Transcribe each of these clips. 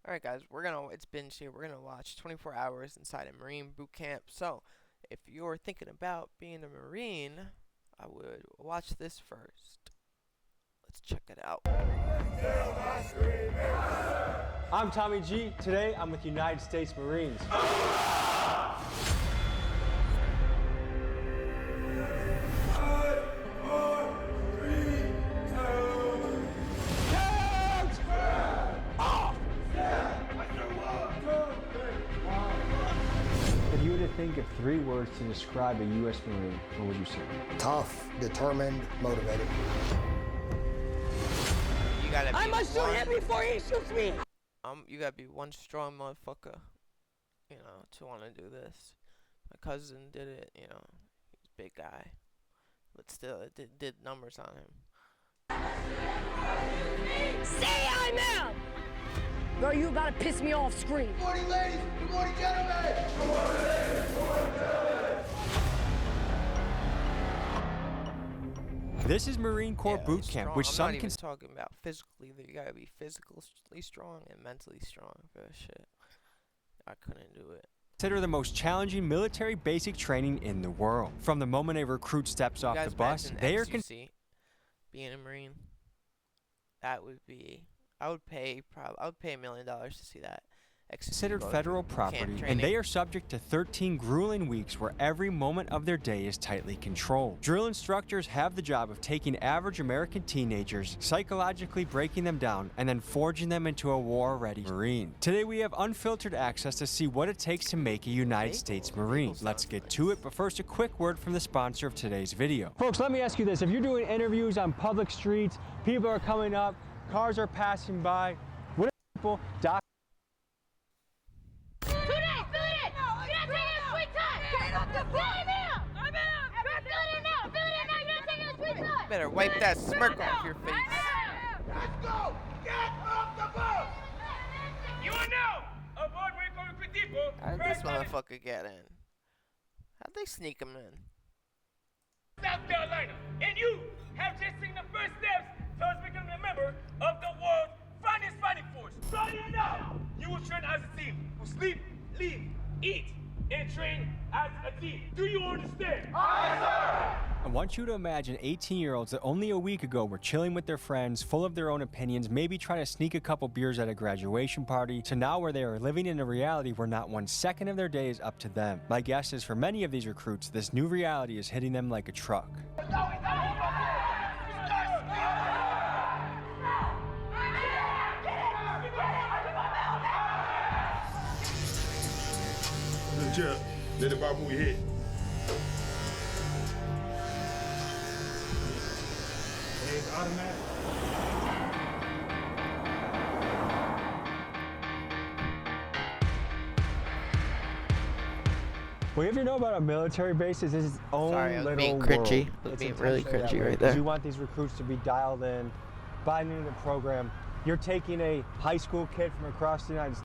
Alright guys, it's binge here. We're gonna watch 24 hours inside a Marine boot camp. So, if you're thinking about being a Marine, I would watch this first. Let's check it out. I'm Tommy G. Today I'm with United States Marines. If you were to think of 3 words to describe a U.S. Marine, what would you say? Tough, determined, motivated. You gotta be I must shoot him before he shoots me! you gotta be one strong motherfucker, to wanna do this. My cousin did it, he's a big guy. But still, it did numbers on him. Say I'm out! Bro, you about to piss me off, scream. Good morning, ladies. Good morning, gentlemen. Good morning, ladies. Good morning, gentlemen. This is Marine Corps Yeah, boot he's camp, strong. which I'm some not even can talking about physically. You gotta be physically strong and mentally strong for this shit. I couldn't do it. consider the most challenging military basic training in the world. From the moment a recruit steps off You guys the bus, imagine they are XUC being a Marine. That would be. I would pay $1 million to see that. considered go federal through camp property, and training. they are subject to 13 grueling weeks where every moment of their day is tightly controlled. Drill instructors have the job of taking average American teenagers, psychologically breaking them down, and then forging them into a war-ready Marine. Today we have unfiltered access to see what it takes to make a United States Marine. Let's get to it, but first a quick word from the sponsor of today's video. Folks, let me ask you this. If you're doing interviews on public streets, people are coming up, cars are passing by, what are people Better wipe that smirk off your face. Let's go! Get off the bus! You are now aboard Waco Depot. How did this motherfucker get in? How'd they sneak him in? South Carolina, and you have just seen the first steps towards becoming a member of the world's finest fighting force. Starting now, you will train as a team. Will sleep, live, eat, and train as a team. Do you understand? Aye, sir! I want you to imagine 18-year-olds that only a week ago were chilling with their friends, full of their own opinions, maybe trying to sneak a couple beers at a graduation party, to now where they are living in a reality where not 1 second of their day is up to them. My guess is for many of these recruits, this new reality is hitting them like a truck. Legit. Let the ball move your head. It's automatic. Well, if you know about a military base, it's its own Sorry, I was little being world. cringy. I was It's being really intentionally that cringy way, right 'cause there. You want these recruits to be dialed in, buying into the program. You're taking a high school kid from across the United States,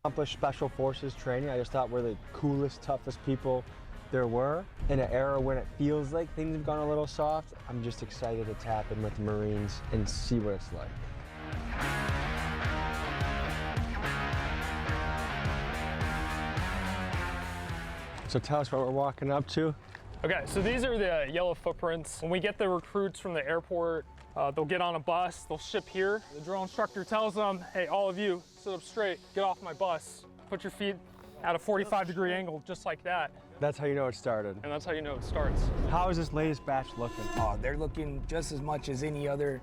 accomplished special forces training. I just thought we're the coolest, toughest people there were. In an era when it feels like things have gone a little soft, I'm just excited to tap in with the Marines and see what it's like. So tell us what we're walking up to. Okay, so these are the yellow footprints. When we get the recruits from the airport, they'll get on a bus, they'll ship here. The drill instructor tells them, hey, all of you, sit up straight, get off my bus. Put your feet at a 45-degree angle, just like that. That's how you know it started. And that's how you know it starts. How is this latest batch looking? They're looking just as much as any other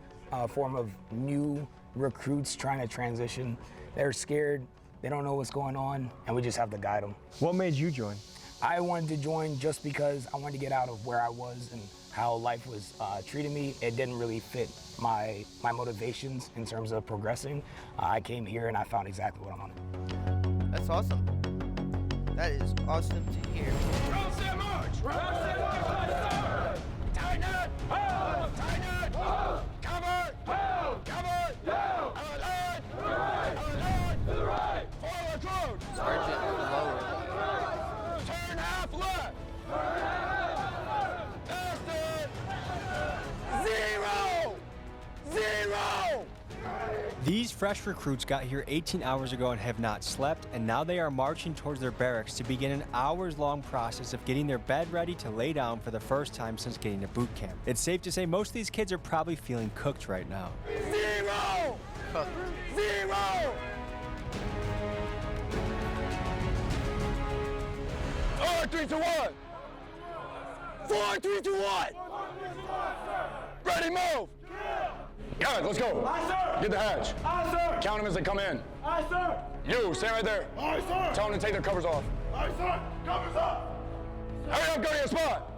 form of new recruits trying to transition. They're scared, they don't know what's going on, and we just have to guide them. What made you join? I wanted to join just because I wanted to get out of where I was and how life was treating me. It didn't really fit my motivations in terms of progressing. I came here and I found exactly what I wanted. That's awesome. That is awesome to hear. Round set march! Round set march! Tighten up! Hold! Tighten up! Hold! Cover! Hold! Cover! Down! Align! To the right! Align! To the right! Forward close! Sergeant lower. Turn half left! Turn half left! Faster! Zero! Zero! These fresh recruits got here 18 hours ago and have not slept, and now they are marching towards their barracks to begin an hours-long process of getting their bed ready to lay down for the first time since getting to boot camp. It's safe to say most of these kids are probably feeling cooked right now. 0! Cooked. 0! 4, 3, 2, 1! 4, 3, 2, 1! Ready, move! Guys, let's go. Aye, sir. Get the hatch. Aye, sir. Count them as they come in. Aye, sir. You, stay right there. Aye, sir. Tell them to take their covers off. Aye, sir. Covers up. Hurry up, go to your spot.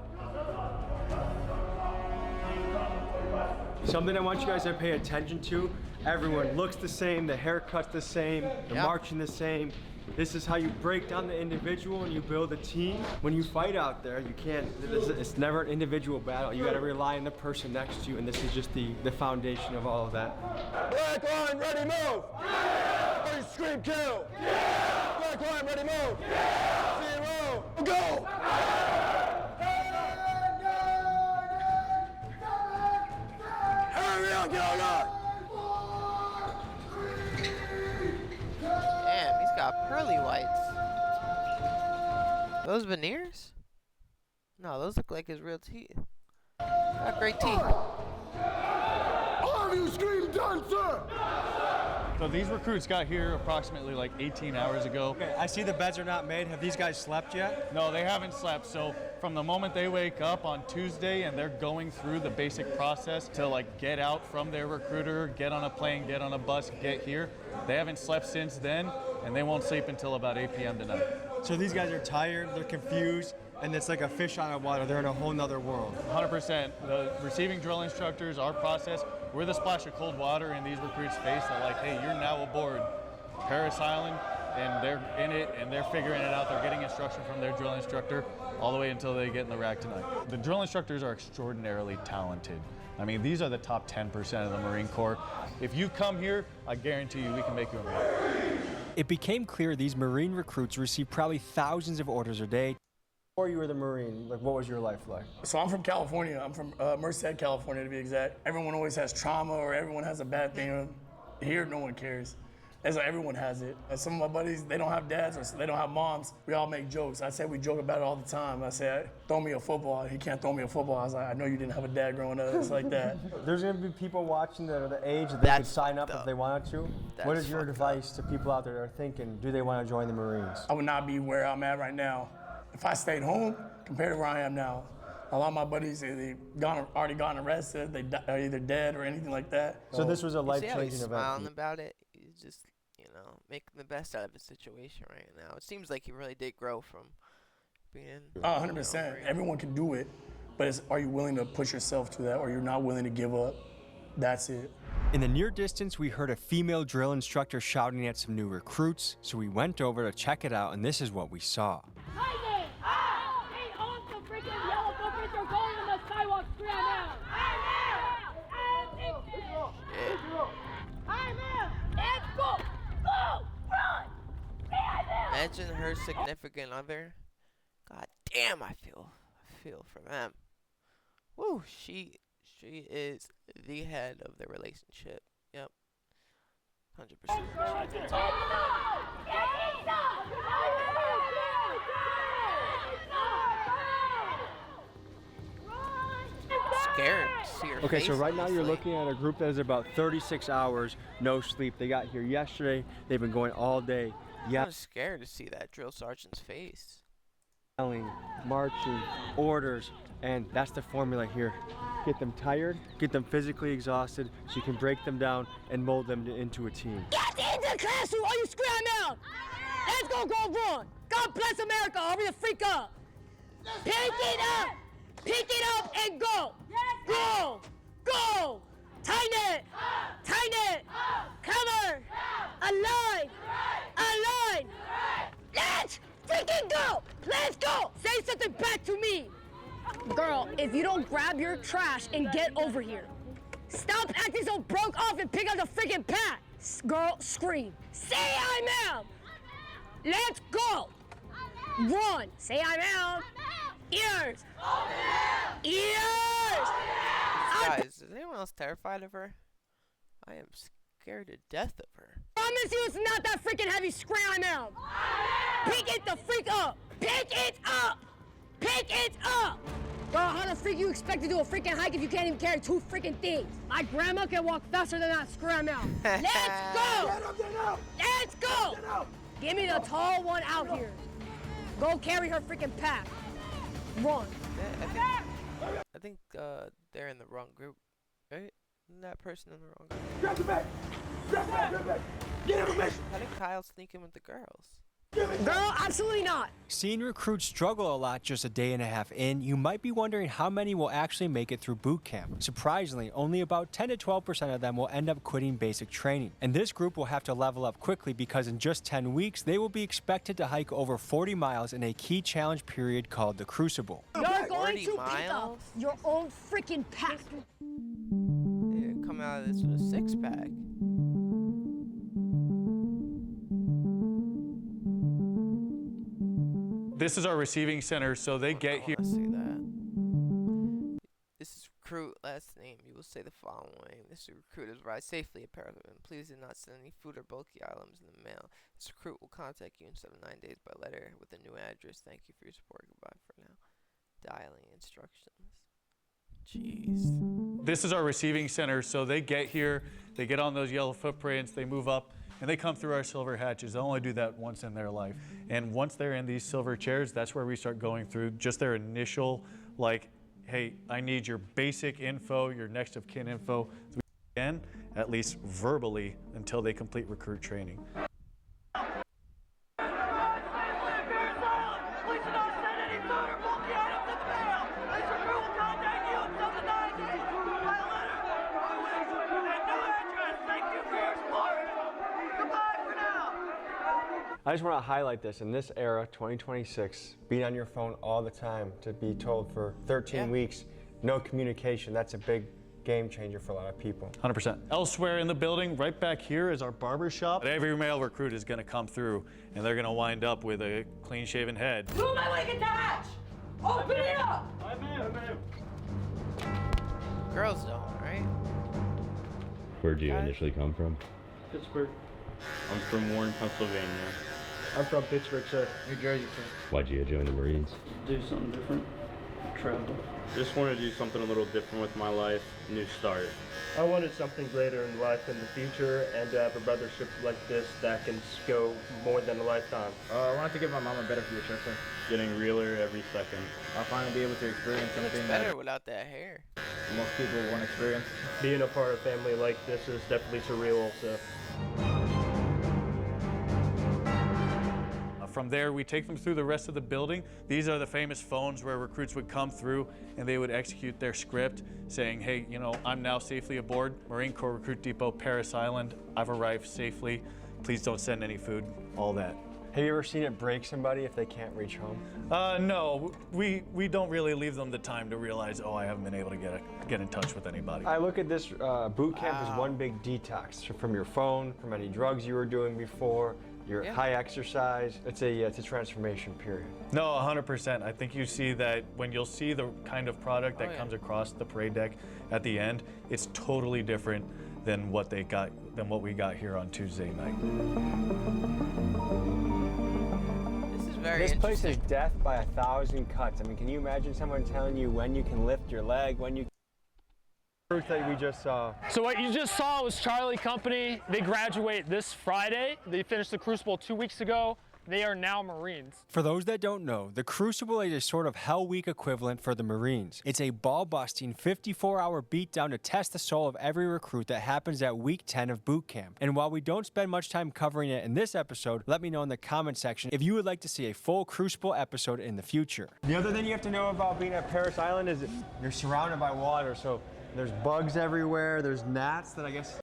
Something I want you guys to pay attention to, everyone looks the same, the haircut's the same, the Yep. marching the same. This is how you break down the individual and you build a team. When you fight out there, you can't, it's never an individual battle. You gotta rely on the person next to you, and this is just the foundation of all of that. Black line, ready, move. Ready, scream, kill. Black line, ready, move. 0, go. Hurry up, get on up. Damn, he's got pearly whites. Those veneers? No, those look like his real teeth. Got great teeth. All of you scream done, sir. So these recruits got here approximately like 18 hours ago. Okay, I see the beds are not made. Have these guys slept yet? No, they haven't slept. So from the moment they wake up on Tuesday and they're going through the basic process to like get out from their recruiter, get on a plane, get on a bus, get here, they haven't slept since then, and they won't sleep until about 8 p.m. tonight. So these guys are tired, they're confused, and it's like a fish out of water. They're in a whole nother world. 100%. The receiving drill instructors, our process, we're the splash of cold water in these recruits' face that like, hey, you're now aboard Paris Island, and they're in it, and they're figuring it out. They're getting instruction from their drill instructor all the way until they get in the rack tonight. The drill instructors are extraordinarily talented. I mean, these are the top 10% of the Marine Corps. If you come here, I guarantee you we can make you a Marine. It became clear these Marine recruits receive probably thousands of orders a day. Before you were the Marine, like what was your life like? So I'm from California. I'm from Merced, California, to be exact. Everyone always has trauma or everyone has a bad thing. Here, no one cares. It's like everyone has it. And some of my buddies, they don't have dads or they don't have moms. We all make jokes. I say we joke about it all the time. I say, throw me a football. He can't throw me a football. I was like, I know you didn't have a dad growing up. It's like that. There's gonna be people watching that are the age that they could sign up if they wanted to. What That's is your advice to people out there that are thinking, do they want to join the Marines? I would not be where I'm at right now if I stayed home compared to where I am now. A lot of my buddies, they already gotten arrested. They are either dead or anything like that. So this was a You see how he's life-changing event. smiling about it? He's just, making the best out of his situation right now. It seems like he really did grow from being. 100%. Everyone can do it, but are you willing to push yourself to that, or you're not willing to give up? That's it. In the near distance, we heard a female drill instructor shouting at some new recruits, so we went over to check it out, and this is what we saw. Imagine her significant other. God damn, I feel for them. Woo, she is the head of the relationship. Yep. 100%. Scared to see her Okay, face, so right now you're honestly. looking at a group that is about 36 hours, no sleep. They got here yesterday. They've been going all day. I'm scared to see that drill sergeant's face. Yelling, marching, orders, and that's the formula here. Get them tired, get them physically exhausted, so you can break them down and mold them into a team. Get into the classroom or you scream out! Let's go wrong! God bless America, hurry the freak up! Pick it up! Pick it up and go! Go! Go! Tighten it! Tighten it! Cover! Align! Align! Let's freaking go! Let's go! Say something back to me! Girl, if you don't grab your trash and get over here, stop acting so broke off and pick up the freaking pad! Girl, scream. Say I'm out! Let's go! Run! Say I'm out! Ears! Ears! Guys, is anyone else terrified of her? I am scared to death of her. Promise you it's not that freaking heavy. Scram out. Pick it the freak up. Pick it up. Pick it up. Bro, how the freak you expect to do a freaking hike if you can't even carry 2 freaking things? My grandma can walk faster than that. Scram out. Let's go. Let's go. Give me the tall one out here. Go carry her freaking pack. Run. I think they're in the wrong group, right? Isn't that person in the wrong group? Grab the bag. Grab the bag. Grab the bag. Get information. How did Kyle sneak in with the girls? Girl, absolutely not. Seeing recruits struggle a lot just a day and a half in, you might be wondering how many will actually make it through boot camp. Surprisingly, only about 10 to 12% of them will end up quitting basic training. And this group will have to level up quickly because in just 10 weeks, they will be expected to hike over 40 miles in a key challenge period called the Crucible. You're going to 40 pick up miles? your own freaking pack. Yeah, come out of this with a 6-pack. This is our receiving center, so they get here. I see that. This is recruit last name. You will say the following. This recruit has arrived safely at Paragon. Please do not send any food or bulky items in the mail. This recruit will contact you in 7 to 9 days by letter with a new address. Thank you for your support. Goodbye for now. Dialing instructions. Jeez. This is our receiving center, so they get here, they get on those yellow footprints, they move up, and they come through our silver hatches. They'll only do that once in their life. And once they're in these silver chairs, that's where we start going through just their initial, like, hey, I need your basic info, your next of kin info, again, at least verbally, until they complete recruit training. I just want to highlight this. In this era, 2026, being on your phone all the time, to be told for 13 weeks, no communication, that's a big game changer for a lot of people. 100%. Elsewhere in the building, right back here, is our barber shop. Every male recruit is going to come through, and they're going to wind up with a clean-shaven head. Do my leg attach! Open it up! Girls don't, right? Where'd you initially come from? Pittsburgh. I'm from Warren, Pennsylvania. I'm from Pittsburgh, sir. New Jersey, sir. Why'd you join the Marines? Do something different. Travel. Just want to do something a little different with my life. New start. I wanted something greater in life in the future and to have a brothership like this that can go more than a lifetime. I wanted to give my mom a better future, sir. Getting realer every second. I'll finally be able to experience something It's better without that hair. most people won't experience. Being a part of a family like this is definitely surreal also. From there, we take them through the rest of the building. These are the famous phones where recruits would come through and they would execute their script saying, hey, you know, I'm now safely aboard Marine Corps Recruit Depot, Parris Island. I've arrived safely. Please don't send any food, all that. Have you ever seen it break somebody if they can't reach home? No, we don't really leave them the time to realize, oh, I haven't been able to get in touch with anybody. I look at this boot camp as one big detox from your phone, from any drugs you were doing before, your high exercise. It's a transformation period. No, 100%. I think you see that when you'll see the kind of product that comes across the parade deck at the end, it's totally different than what we got here on Tuesday night. This place is death by 1,000 cuts. I mean, can you imagine someone telling you when you can lift your leg, when you that we just saw? So what you just saw was Charlie Company. They graduate this Friday. They finished the Crucible 2 weeks ago. They are now Marines. For those that don't know, the Crucible is a sort of Hell Week equivalent for the Marines. It's a ball-busting 54-hour beatdown to test the soul of every recruit that happens at week 10 of boot camp. And while we don't spend much time covering it in this episode, let me know in the comment section if you would like to see a full Crucible episode in the future. The other thing you have to know about being at Parris Island is that you're surrounded by water, so there's bugs everywhere, there's gnats that I guess...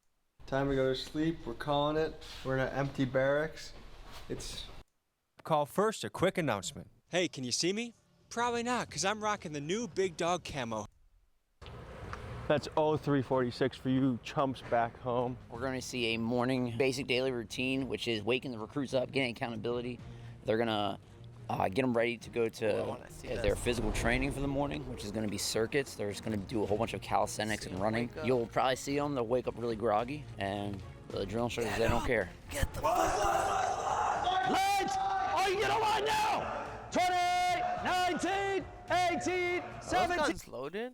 Time to go to sleep, we're calling it. We're in an empty barracks. It's... Call first, a quick announcement. Hey, can you see me? Probably not, because I'm rocking the new Big Dog camo. That's 0346 for you chumps back home. We're going to see a morning basic daily routine, which is waking the recruits up, getting accountability. They're going to get them ready to go to their physical training for the morning, which is going to be circuits. They're just going to do a whole bunch of calisthenics and running. You'll probably see them. They'll wake up really groggy, and The drill instructors, they don't care. Get the Lights! Are you gonna run now? 20, 19, 18, Are 17. those guns loaded?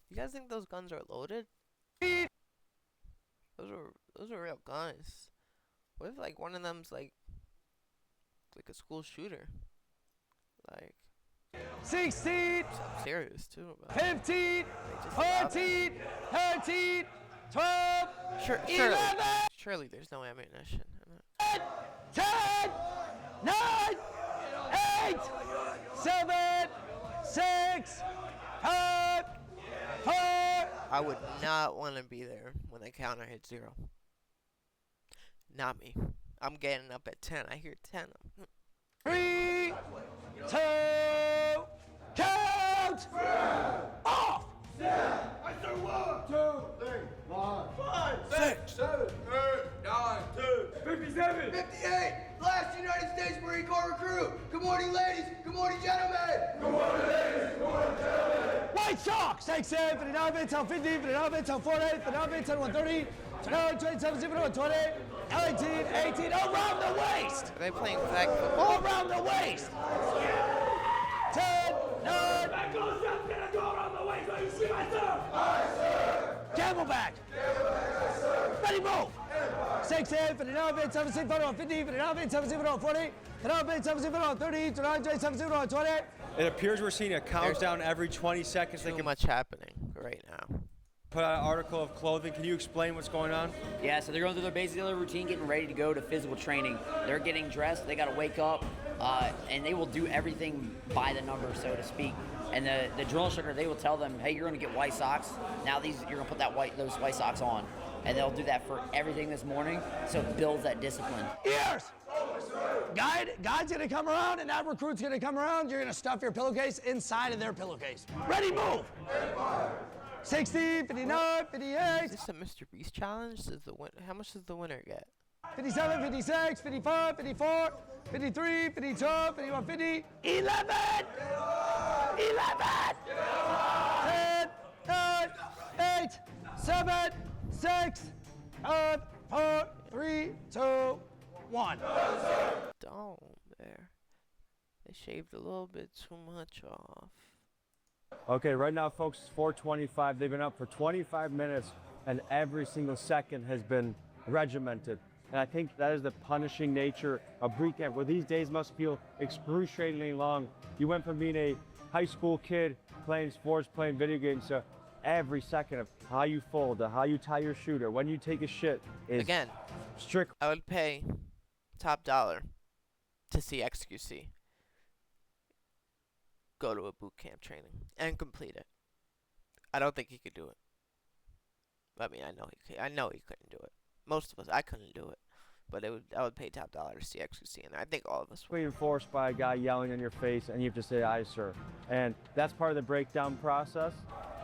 You guys think those guns are loaded? Those are real guns. What if like one of them's like a school shooter? Like 16, I'm serious too. 15, 14, 13, 12, Surely, 11, surely there's no ammunition. 10, 9, 8, 7, 6, 5, 4. I would not want to be there when the counter hits 0. Not me. I'm getting up at 10. I hear 10. 3, 2, count! Off! I said 1, 2, 3, 4, 5, 6, 7, 8, 9, 10, 57, 58. Last United States Marine Corps recruit. Good morning, ladies. Good morning, gentlemen. Good morning, ladies. Good morning, gentlemen. White Sox, 6-7, 59, 10, 50, 59, 10, 40, 59, 10, 130, 29, 27, 0, 20, 19, 18, around the waist! Are they playing flag football? Around the waist! 10, 9, That goes up, gonna go around the waist. Are you see myself? Camelback! Ready, move! 6-8, 59, 7, 6, 50, 59, 7, 0, 40, 59, 7, 0, 30, 29, 7, 0, 20. It appears we're seeing a countdown every 20 seconds. Too much happening right now. Put out an article of clothing. Can you explain what's going on? Yeah, so they're going through their basic daily routine, getting ready to go to physical training. They're getting dressed. They got to wake up, and they will do everything by the number, so to speak. And the drill instructor, they will tell them, hey, you're going to get white socks. Now you're going to put those white socks on. And they'll do that for everything this morning, so it builds that discipline. Ears! Guide's gonna come around and that recruit's gonna come around. You're gonna stuff your pillowcase inside of their pillowcase. Ready, move! 60, 59, 58. Is this a Mr. Beast challenge? How much does the winner get? 57, 56, 55, 54, 53, 52, 51, 50, 11! 10, 9, 8, 7, 6, 5, 4, 3, 2, 1. Dome there. They shaved a little bit too much off. Okay, right now, folks, it's 4:25. They've been up for 25 minutes, and every single second has been regimented. And I think that is the punishing nature of boot camp, where these days must feel excruciatingly long. You went from being a high school kid playing sports, playing video games, to every second of how you fold, to how you tie your shoe, to when you take a shit is Again, strict. I would pay top dollar to see XQC go to a boot camp training and complete it. I don't think he could do it. I mean, I know he couldn't do it. Most of us, I couldn't do it. But I would pay top dollar to see XQC, and I think all of us would. Enforced by a guy yelling in your face, and you have to say, "Aye, sir." And that's part of the breakdown process.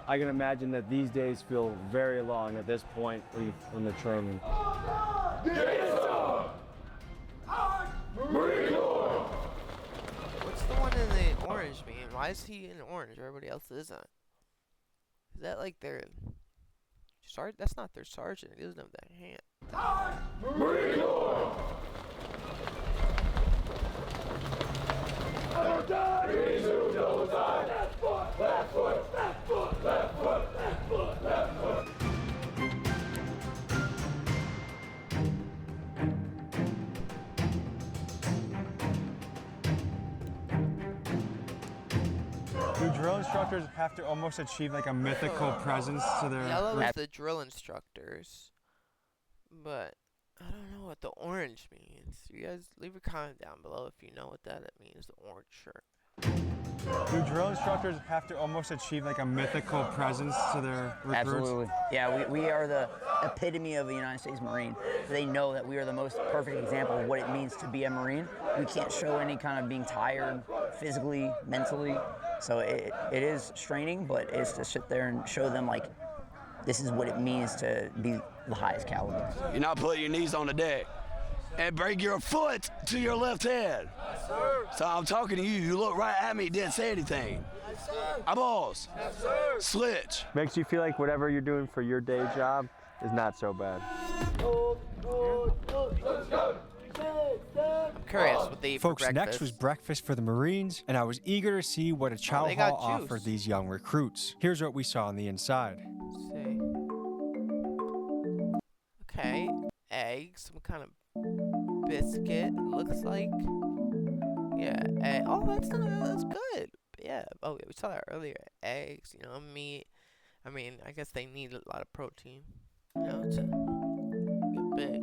I can imagine that these days feel very long at this point from the training. What's the one in the orange meme? Why is he in orange? Everybody else isn't. Is that like their sergeant? That's not their sergeant. He doesn't have that hand. Left foot, left foot, left foot, left foot, left foot, left foot. Do drill instructors have to almost achieve like a mythical presence to their... Yellow is the drill instructors, but I don't know what the orange means. You guys leave a comment down below if you know what that means, the orange shirt. Do drill instructors have to almost achieve like a mythical presence to their recruits? Absolutely. Yeah, we are the epitome of a United States Marine. They know that we are the most perfect example of what it means to be a Marine. We can't show any kind of being tired physically, mentally. So it is straining, but it's to sit there and show them like this is what it means to be the highest caliber. You're not putting your knees on the deck and bring your foot to your left head. Yes, sir. So I'm talking to you. You look right at me, didn't say anything. Yes, sir. Eyeballs. Yes, sir. Switch. Makes you feel like whatever you're doing for your day job is not so bad. I'm curious what they eat for Folks, breakfast. next was breakfast for the Marines, and I was eager to see what a chow they got hall offered juice. these young recruits. Here's what we saw on the inside. Let's see. Okay, eggs, some kind of biscuit. Looks like. Yeah. Oh, that's good. Yeah. Oh, yeah, we saw that earlier. Eggs, meat. I mean, I guess they need a lot of protein, to get big.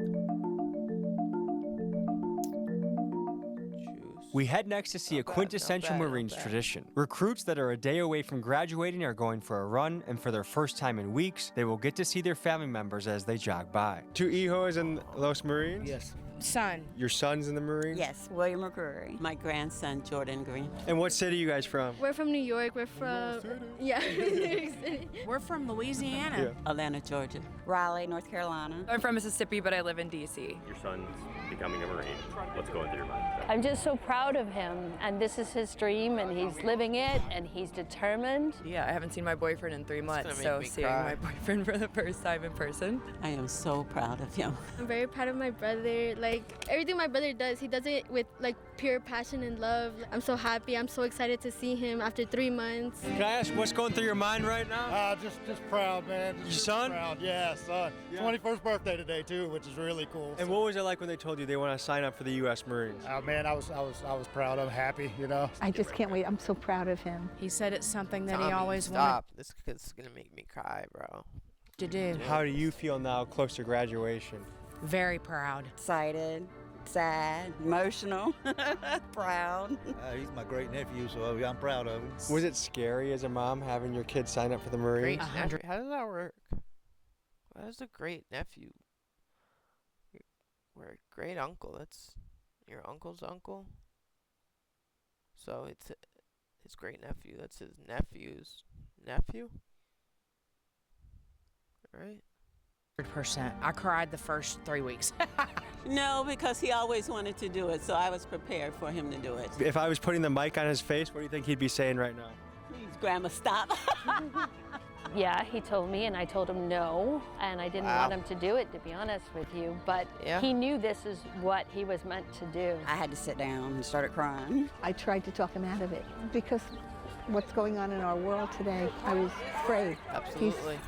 We head next to see a quintessential Marines tradition. Recruits that are a day away from graduating are going for a run, and for their first time in weeks, they will get to see their family members as they jog by. Two hijos in Los Marines? Yes. Son. Your son's in the Marines? Yes, William McCrory. My grandson, Jordan Green. And what city are you guys from? We're from New York. We're from, yeah, New York City. We're from Louisiana. Yeah. Atlanta, Georgia. Raleigh, North Carolina. I'm from Mississippi, but I live in D.C. Your son's becoming a Marine. What's going through your mind? I'm just so proud of him, and this is his dream, and he's living it, and he's determined. Yeah, I haven't seen my boyfriend in 3 months, gonna so make me seeing cry. my boyfriend for the first time in person. I am so proud of him. I'm very proud of my brother. Like, everything my brother does, he does it with, like, pure passion and love. I'm so happy. I'm so excited to see him after 3 months. Can I ask what's going through your mind right now? Just proud, man. Your son? Proud. Yeah, son. Yeah. 21st birthday today too, which is really cool. And what was it like when they told you they want to sign up for the U.S. Marines? Man, I was proud. I'm happy, I just can't wait. I'm so proud of him. He said it's something that Tommy, he always stop. This is gonna make me cry, bro. wanted to do. How do you feel now close to graduation? Very proud. Excited, sad, emotional, proud. He's my great nephew, so I'm proud of him. Was it scary as a mom having your kid sign up for the Great Marines? nephew. How does that work? What is a great nephew? We're a great uncle. That's your uncle's uncle. So it's his great nephew. That's his nephew's nephew. Right? 100%. I cried the first 3 weeks. No, because he always wanted to do it, so I was prepared for him to do it. If I was putting the mic on his face, what do you think he'd be saying right now? Please, Grandma, stop. Yeah, he told me, and I told him no, and I didn't want him to do it, to be honest with you, but he knew this is what he was meant to do. I had to sit down and started crying. I tried to talk him out of it because what's going on in our world today, I was afraid. Absolutely. He's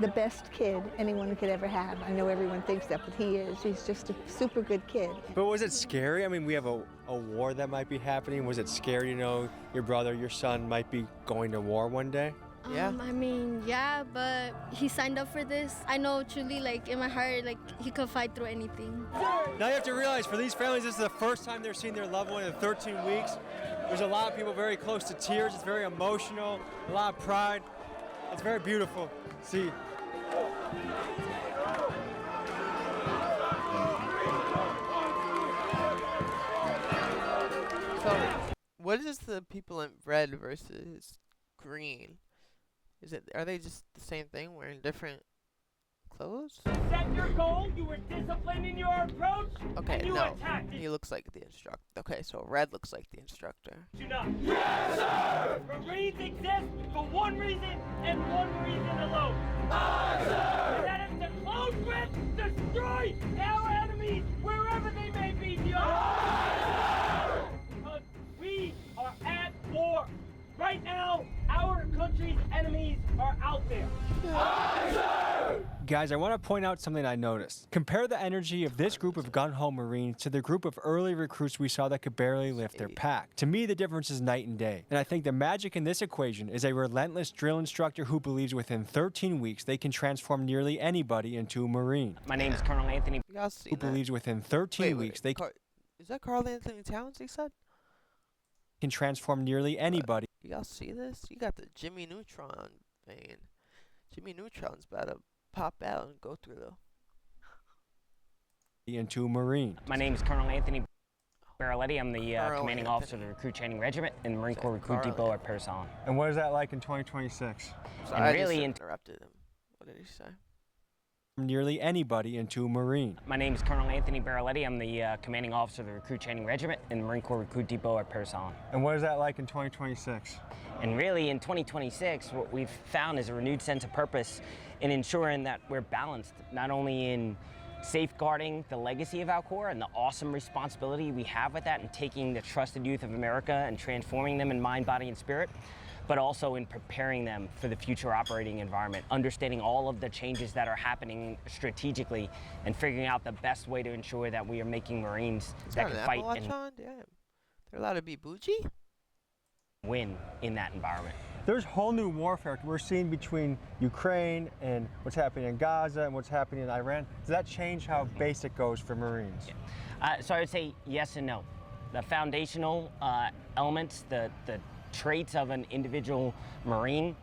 the best kid anyone could ever have. I know everyone thinks that, but he is. He's just a super good kid. But was it scary? I mean, we have a war that might be happening. Was it scary to know your brother, your son might be going to war one day? Yeah. I mean, yeah, but he signed up for this. I know truly, like, in my heart, like, he could fight through anything. Now you have to realize, for these families, this is the first time they're seeing their loved one in 13 weeks. There's a lot of people very close to tears. It's very emotional, a lot of pride. It's very beautiful. See. So, what is the people in red versus green? Are they just the same thing, wearing different clothes? Set your goal, you were disciplined in your approach, Okay, and you no. attacked it. He looks like the instructor. Okay, so red looks like the instructor. You not. Yes, sir! Marines exist for one reason and one reason alone. Aye, sir! And that is to close with, destroy our enemies wherever they may be. Because we are at war. Right now, our country's enemies are out there. Aye, sir! Guys, I want to point out something I noticed. Compare the energy of this group of gun-ho Marines to the group of early recruits we saw that could barely lift their pack. To me, the difference is night and day. And I think the magic in this equation is a relentless drill instructor who believes within 13 weeks they can transform nearly anybody into a Marine. My name is Colonel Anthony. Who believes within 13 weeks they Is that Carl Anthony Towns, he said? can transform nearly anybody Y'all see this? You got the Jimmy Neutron vein. Jimmy Neutron's about to pop out and go through the... into a Marine. My name is Colonel Anthony Baraletti. I'm the Colonel commanding officer of the Recruit Training Regiment in the Marine Corps Recruit Depot at Paris Island. And what is that like in 2026? So And I really just interrupted him. What did he say? nearly anybody into a Marine. My name is Colonel Anthony Baraletti. I'm the commanding officer of the Recruit Training Regiment in the Marine Corps Recruit Depot at Parris Island. And what is that like in 2026? And really, in 2026, what we've found is a renewed sense of purpose in ensuring that we're balanced, not only in safeguarding the legacy of our Corps and the awesome responsibility we have with that and taking the trusted youth of America and transforming them in mind, body, and spirit, but also in preparing them for the future operating environment, understanding all of the changes that are happening strategically and figuring out the best way to ensure that we are making Marines that can fight and They're allowed to be bougie? win in that environment. There's whole new warfare we're seeing between Ukraine and what's happening in Gaza and what's happening in Iran. Does that change how basic goes for Marines? So I would say yes and no. The foundational elements, the traits of an individual Marine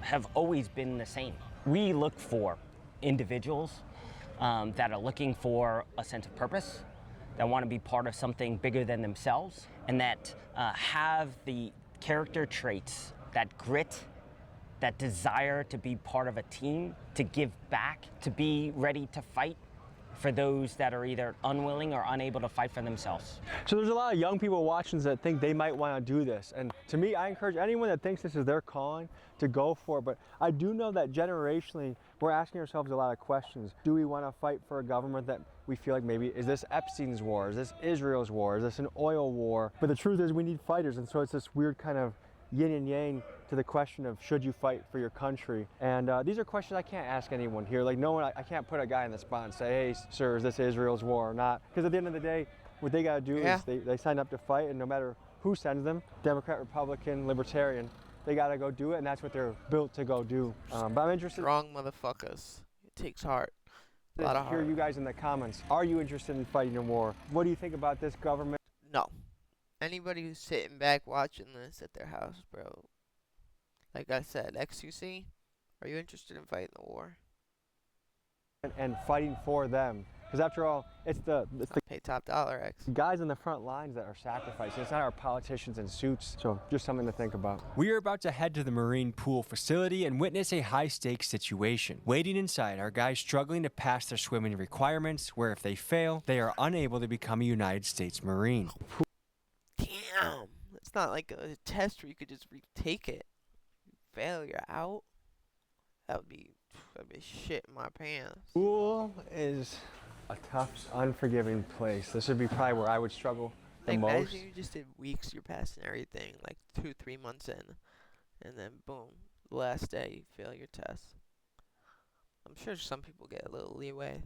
have always been the same. We look for individuals that are looking for a sense of purpose, that want to be part of something bigger than themselves, and that have the character traits, that grit, that desire to be part of a team, to give back, to be ready to fight for those that are either unwilling or unable to fight for themselves. So there's a lot of young people watching that think they might want to do this. And to me, I encourage anyone that thinks this is their calling to go for it. But I do know that generationally, we're asking ourselves a lot of questions. Do we want to fight for a government that we feel like maybe, is this Epstein's war? Is this Israel's war? Is this an oil war? But the truth is we need fighters. And so it's this weird kind of yin and yang to the question of should you fight for your country? And these are questions I can't ask anyone here. Like no one, I can't put a guy in the spot and say, hey, sir, is this Israel's war or not? Because at the end of the day, what they got to do is they sign up to fight, and no matter who sends them, Democrat, Republican, Libertarian, they got to go do it, and that's what they're built to go do. But I'm interested. Strong motherfuckers. It takes heart. A lot of hear heart. you guys in the comments. Are you interested in fighting a war? What do you think about this government? No. Anybody who's sitting back watching this at their house, bro. Like I said, XUC, are you interested in fighting the war? And fighting for them. Because after all, it's the pay top dollar, X. Guys on the front lines that are sacrificing. It's not our politicians in suits. So just something to think about. We are about to head to the Marine Pool facility and witness a high-stakes situation. Waiting inside are guys struggling to pass their swimming requirements, where if they fail, they are unable to become a United States Marine. Damn. It's not like a test where you could just retake it. Fail, you're out. That'd be shit in my pants. Pool is a tough, unforgiving place. This would be probably where I would struggle the most. Imagine you just did weeks, you're passing everything, like 2-3 months in, and then boom, the last day you fail your test. I'm sure some people get a little leeway,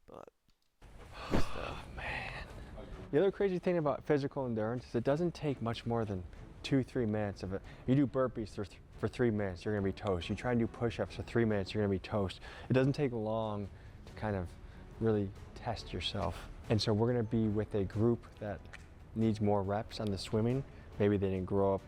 but oh, man. The other crazy thing about physical endurance is it doesn't take much more than 2-3 minutes of it. You do burpees for 3 minutes, you're gonna be toast. You try and do push-ups for 3 minutes, you're gonna be toast. It doesn't take long to kind of really test yourself. And so we're gonna be with a group that needs more reps on the swimming. Maybe they didn't grow up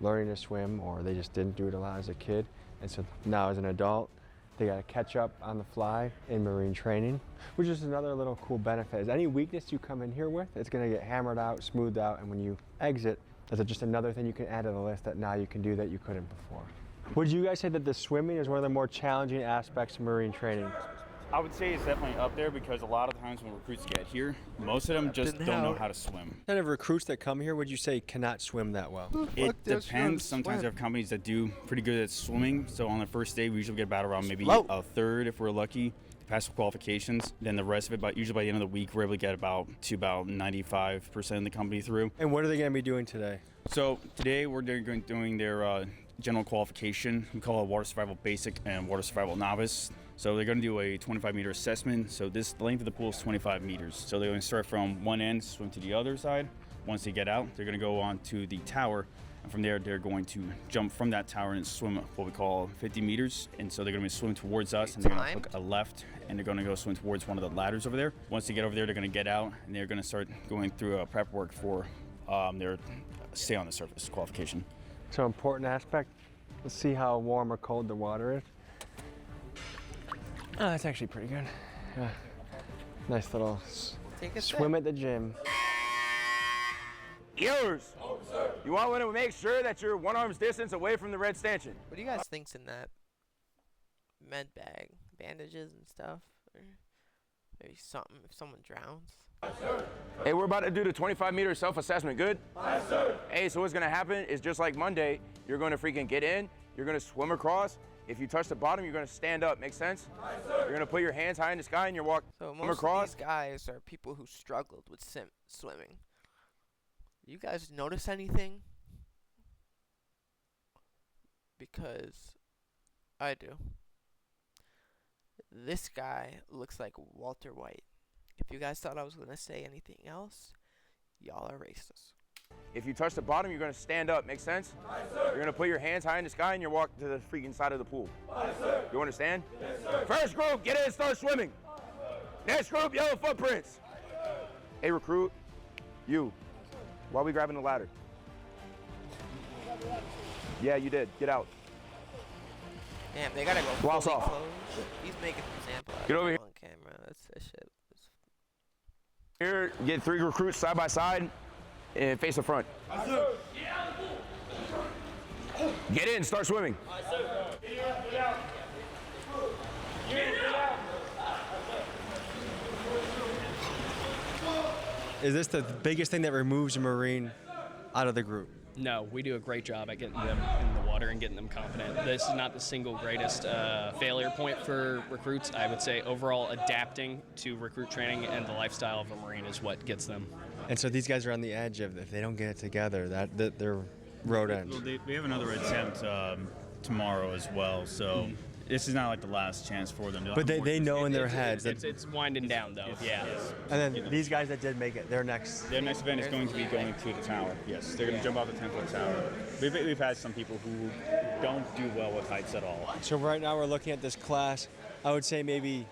learning to swim, or they just didn't do it a lot as a kid. And so now as an adult, they gotta catch up on the fly in Marine training, which is another little cool benefit. Is any weakness you come in here with, it's gonna get hammered out, smoothed out, and when you exit, that's just another thing you can add to the list that now you can do that you couldn't before. Would you guys say that the swimming is one of the more challenging aspects of Marine training? I would say it's definitely up there because a lot of the times when recruits get here, most of them just don't know how to swim. What kind of recruits that come here would you say cannot swim that well? It depends. Sometimes you have companies that do pretty good at swimming. So on the first day, we usually get about around maybe a third if we're lucky. Pass the qualifications, then the rest of it, but usually by the end of the week, we're able to get about 95% of the company through. And what are they going to be doing today? So today we're doing their general qualification. We call it Water Survival Basic and Water Survival Novice. So they're going to do a 25-meter assessment. So the length of the pool is 25 meters. So they're going to start from one end, swim to the other side. Once they get out, they're going to go on to the tower. And from there, they're going to jump from that tower and swim what we call 50 meters. And so they're going to swim towards us, and they're going to hook a left, and they're going to go swim towards one of the ladders over there. Once they get over there, they're going to get out, and they're going to start going through prep work for their stay on the surface qualification. So important aspect. Let's see how warm or cold the water is. Oh, that's actually pretty good. Yeah. Nice little swim at the gym. Yours. You want to make sure that you're 1 arm's distance away from the red stanchion. What do you guys think's in that med bag? bandages and stuff, or maybe something if someone drowns. Hey, we're about to do the 25-meter self-assessment, good? Yes, sir. Hey, so what's gonna happen is just like Monday, you're gonna freaking get in, you're gonna swim across. If you touch the bottom, you're gonna stand up, make sense? Yes, sir. You're gonna put your hands high in the sky and you're walking Most of these guys are people who struggled with swimming. You guys notice anything? Because I do. This guy looks like Walter White. If you guys thought I was gonna say anything else, y'all are racist. If you touch the bottom, you're gonna stand up, make sense? Yes, sir. You're gonna put your hands high in the sky and you're walking to the freaking side of the pool. Yes, sir. You understand? Yes, sir. First group, get in and start swimming. Next group, yellow footprints. Hey, recruit, you, why are we grabbing the ladder? Yeah, you did, get out. Damn, they gotta go Blouse fully off. clothed. He's making an example out Get of over him here. on camera. That's that shit. Here, get 3 recruits side by side and face the front. Yes, sir. Get in, start swimming. Yes, sir. Get out. Get out. Is this the biggest thing that removes a Marine out of the group? No, we do a great job at getting them in the water and getting them confident. This is not the single greatest failure point for recruits. I would say overall adapting to recruit training and the lifestyle of a Marine is what gets them. And so these guys are on the edge of, if they don't get it together, that their road ends. Well, we have another attempt tomorrow as well, so this is not like the last chance for them. But they know in their heads that. It's winding down though, yeah. And then these guys that did make it, their next event is going to be going to the tower. Yes, they're going to jump off the 10-foot tower. We've had some people who don't do well with heights at all. So right now we're looking at this class. I would say maybe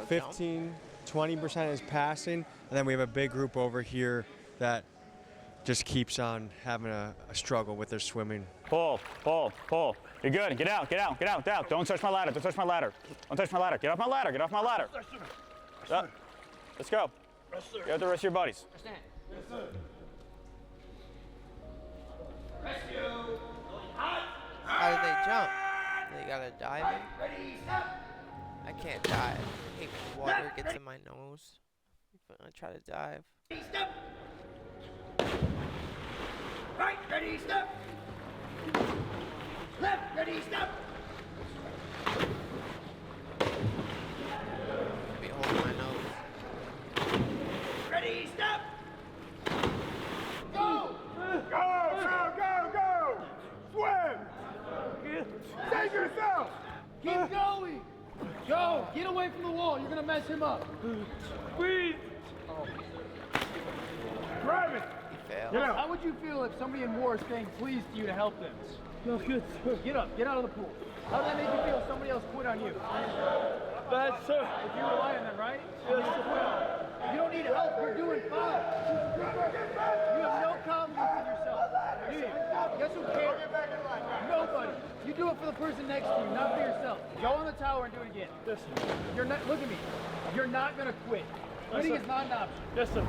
15, 20% is passing, and then we have a big group over here that just keeps on having a struggle with their swimming. Pull. You're good. Get out. Don't touch my ladder. Don't touch my ladder. Get off my ladder. Up. Let's go. You have the rest of your buddies. Yes, sir. Rescue. How do they jump? They gotta dive in? I can't dive. I hate when water gets in my nose. If I try to dive. Step. Right, ready, step. Left, ready, step. Be holding my nose. Ready, step. Go. Go. Swim. Save yourself. Keep going. Go. Get away from the wall. You're gonna mess him up. Breathe. Drive it. Get out. How would you feel if somebody in war is saying please to you to help them? No good. Get up. Get out of the pool. How does that make you feel if somebody else quit on you? Bad, sir. If you rely on them, right? Yes, sir. You don't need help. You're doing fine. You have no confidence in yourself. Do you? Guess who cares? Nobody. You do it for the person next to you, not for yourself. Go on the tower and do it again. Yes, sir. You're not. Look at me. You're not gonna quit. Quitting is not an option. Yes, sir.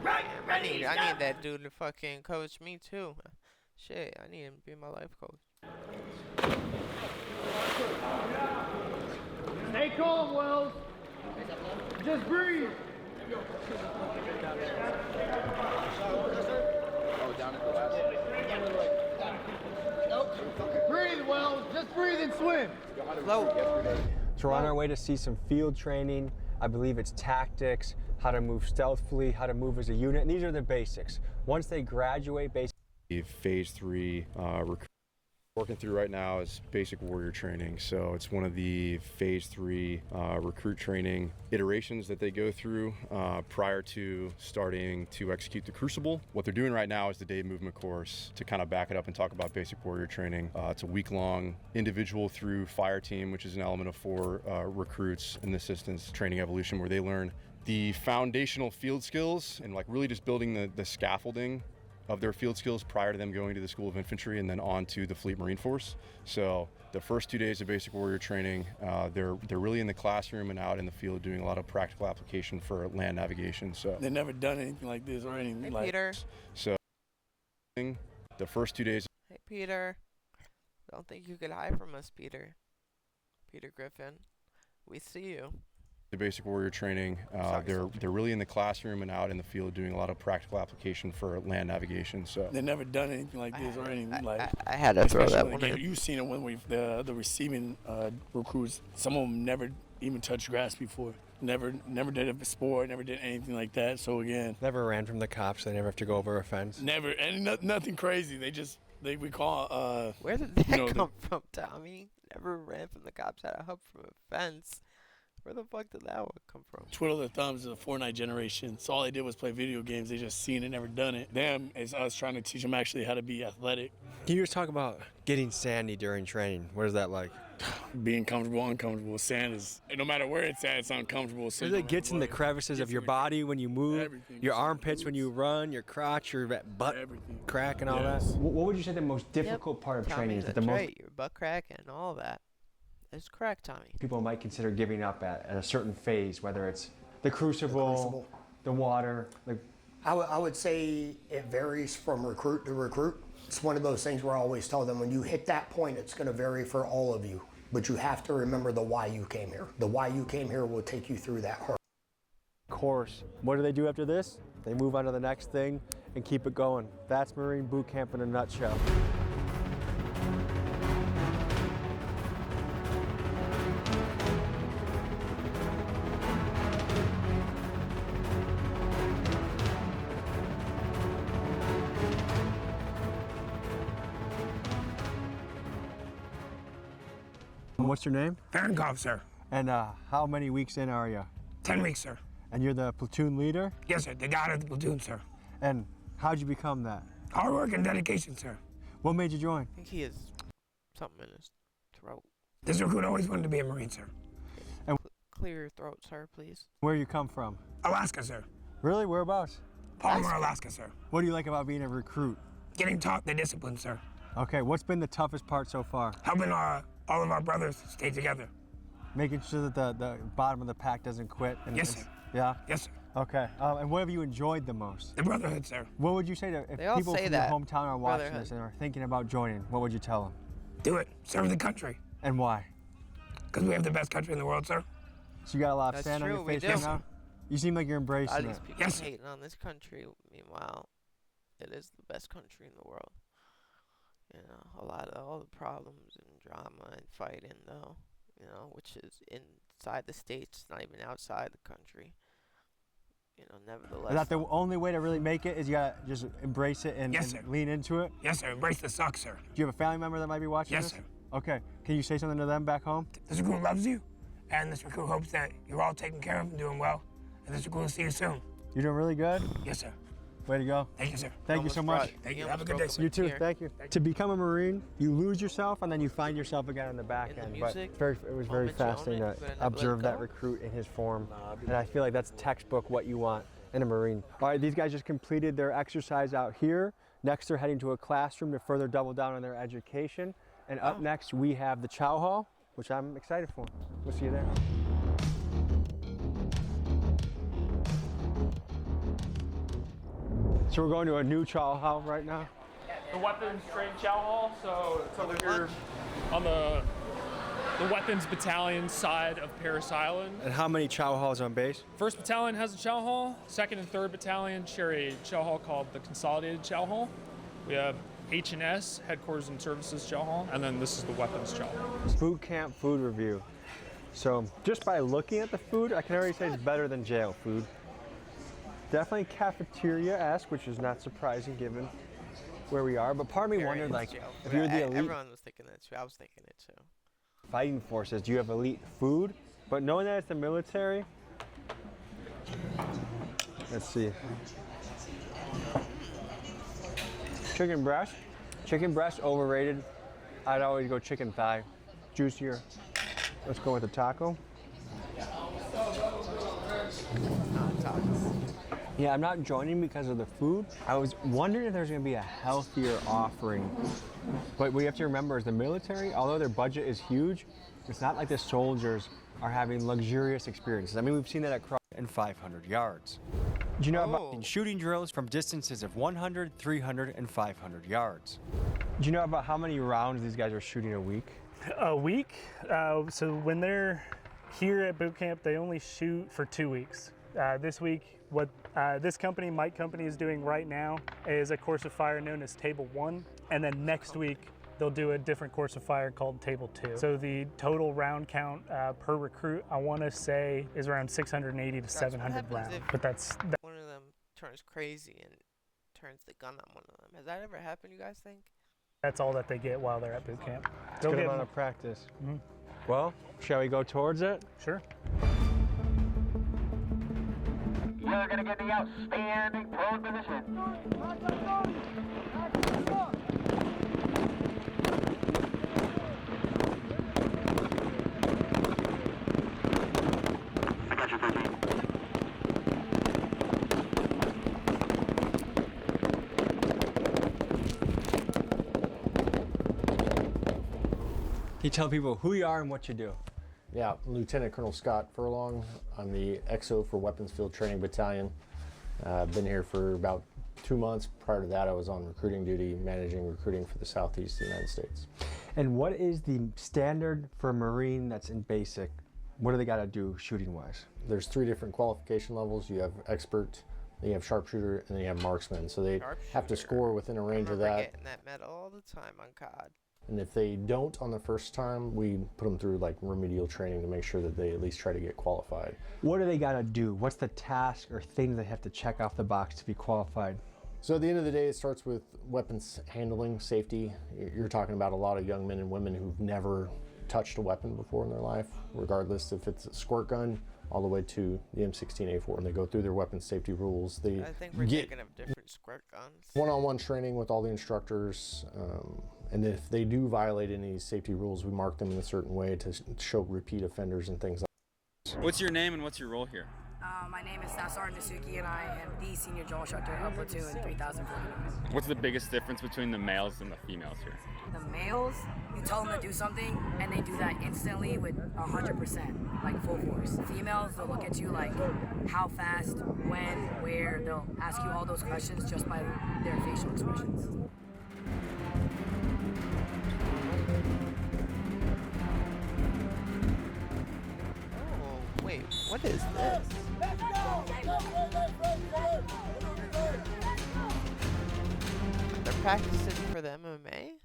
Right, I need that dude to fucking coach me too. Shit, I need him to be my life coach. Stay calm, Wells. Just breathe. Breathe, Wells. Just breathe and swim. So we're on our way to see some field training. I believe it's tactics, how to move stealthily, how to move as a unit, and these are the basics. Once they graduate, Phase 3 recruit working through right now is basic warrior training. So it's one of the Phase 3 recruit training iterations that they go through prior to starting to execute the Crucible. What they're doing right now is the day movement course. To kind of back it up and talk about basic warrior training, it's a week-long individual through fire team, which is an element of 4 recruits in this instance, training evolution, where they learn the foundational field skills and like really just building the scaffolding of their field skills prior to them going to the School of Infantry and then on to the Fleet Marine Force. So the first 2 days of basic warrior training, they're really in the classroom and out in the field doing a lot of practical application for land navigation. So they've never done anything like this or anything like Peter. So the first 2 days. Hey Peter. Don't think you could hide from us, Peter. Peter Griffin. We see you. The basic warrior training. They're really in the classroom and out in the field doing a lot of practical application for land navigation. So they've never done anything like this or anything like. I had to throw that one in. You've seen it when the receiving recruits. Some of them never even touched grass before. Never did a sport. Never did anything like that. So again, never ran from the cops. They never have to go over a fence. Never, and nothing crazy. We call. Where did that come from, Tommy? Never ran from the cops. Had a hop from a fence. Where the fuck did that one come from? Twiddle their thumbs is a Fortnite generation. So all they did was play video games. They just seen it, never done it. Them is us trying to teach them actually how to be athletic. Can you just talk about getting sandy during training? What is that like? Being comfortable, uncomfortable. Sand is, no matter where it's at, it's uncomfortable. It gets in the crevices of your body when you move, your armpits when you run, your crotch, your butt crack and all that. What would you say the most difficult part of training is? That's right, your butt crack and all that. That's correct, Tommy. People might consider giving up at a certain phase, whether it's the crucible, the water. I would say it varies from recruit to recruit. It's one of those things where I always tell them when you hit that point, it's going to vary for all of you. But you have to remember the why you came here. The why you came here will take you through that hurdle. Course. What do they do after this? They move on to the next thing and keep it going. That's Marine Boot Camp in a nutshell. What's your name? Varenkov, sir. And how many weeks in are you? 10 weeks, sir. And you're the platoon leader? Yes, sir. The god of the platoon, sir. And how'd you become that? Hard work and dedication, sir. What made you join? I think he has something in his throat. This recruit always wanted to be a Marine, sir. And clear your throat, sir, please. Where you come from? Alaska, sir. Really? Whereabouts? Palmer, Alaska, sir. What do you like about being a recruit? Getting taught the discipline, sir. Okay, what's been the toughest part so far? Helping all of our brothers stay together. Making sure that the bottom of the pack doesn't quit. Yes, sir. Yeah? Yes, sir. Okay. And what have you enjoyed the most? The brotherhood, sir. What would you say to if people from your hometown are watching this and are thinking about joining? What would you tell them? Do it. Serve the country. And why? Because we have the best country in the world, sir. So you got a lot of sand on your face right now? You seem like you're embracing it. All these people hating on this country. Meanwhile, it is the best country in the world. You know, a lot of all the problems and drama and fighting, though, you know, which is inside the states, not even outside the country. You know, nevertheless. Is that the only way to really make it? Is you gotta just embrace it and, yes, and lean into it? Yes, sir. Embrace the suck, sir. Do you have a family member that might be watching yes, this? Yes, sir. Okay. Can you say something to them back home? This recruit loves you, and this recruit hopes that you're all taken care of and doing well. And this recruit will see you soon. You're doing really good? Yes, sir. Way to go. Thank you, sir. Thank you so much. Thank you. Have a good day, sir. You too. Thank you. To become a Marine, you lose yourself and then you find yourself again on the back end. But it was very fascinating to observe that recruit in his form. And I feel like that's textbook what you want in a Marine. All right, these guys just completed their exercise out here. Next, they're heading to a classroom to further double down on their education. And up next, we have the Chow Hall, which I'm excited for. We'll see you there. So we're going to a new Chow Hall right now. The weapons trained Chow Hall, so it's over here on the weapons battalion side of Parris Island. And how many Chow Halls on base? 1st Battalion has a Chow Hall. 2nd and 3rd Battalion share a Chow Hall called the Consolidated Chow Hall. We have H&S, Headquarters and Services Chow Hall, and then this is the weapons Chow Hall. Boot camp food review. So just by looking at the food, I can already say it's better than jail food. Definitely cafeteria-esque, which is not surprising given where we are. But part of me wondered, like, if you're the elite. Everyone was thinking that too. I was thinking it too. Fighting forces, do you have elite food? But knowing that it's the military, let's see. Chicken breast. Chicken breast overrated. I'd always go chicken thigh. Juicier. Let's go with the taco. Yeah, I'm not joining because of the food. I was wondering if there's going to be a healthier offering. But what you have to remember is the military, although their budget is huge, it's not like the soldiers are having luxurious experiences. I mean, we've seen that at Cross and 500 yards. Do you know about shooting drills from distances of 100, 300, and 500 yards? Do you know about how many rounds these guys are shooting a week? A week? So when they're Here at boot camp, they only shoot for 2 weeks. This week, what this company, Mike Company, is doing right now is a course of fire known as Table 1, and then next week they'll do a different course of fire called Table 2. So the total round count per recruit, I want to say, is around 680 to 700 rounds. But that's one of them turns crazy and turns the gun on one of them. Has that ever happened, you guys think? That's all that they get while they're at boot camp. It's a good amount of practice. Well, shall we go towards it? Sure. You're gonna get the outstanding pole position. I got you, 13. Can you tell people who you are and what you do? Yeah, Lieutenant Colonel Scott Furlong. I'm the XO for Weapons Field Training Battalion. I've been here for about 2 months. Prior to that, I was on recruiting duty, managing recruiting for the Southeast United States. And what is the standard for a Marine that's in basic? What do they got to do shooting-wise? There's 3 different qualification levels. You have expert, then you have sharpshooter, and then you have marksman. So they have to score within a range of that. I getting that medal all the time on COD. And if they don't on the first time, we put them through like remedial training to make sure that they at least try to get qualified. What do they got to do? What's the task or things they have to check off the box to be qualified? So at the end of the day, it starts with weapons handling, safety. You're talking about a lot of young men and women who've never touched a weapon before in their life, regardless if it's a squirt gun all the way to the M16A4. And they go through their weapons safety rules. I think we're thinking of different squirt guns. One-on-one training with all the instructors. And if they do violate any safety rules, we mark them in a certain way to show repeat offenders and things like that. What's your name and what's your role here? My name is Staff Sergeant Nasuki, and I am the Senior Drill Instructor of Platoon 3049. What's the biggest difference between the males and the females here? The males, you tell them to do something, and they do that instantly with 100%, like full force. Females, they'll look at you like how fast, when, where. They'll ask you all those questions just by their facial expressions. Wait, what is this? They're practicing for the MMA?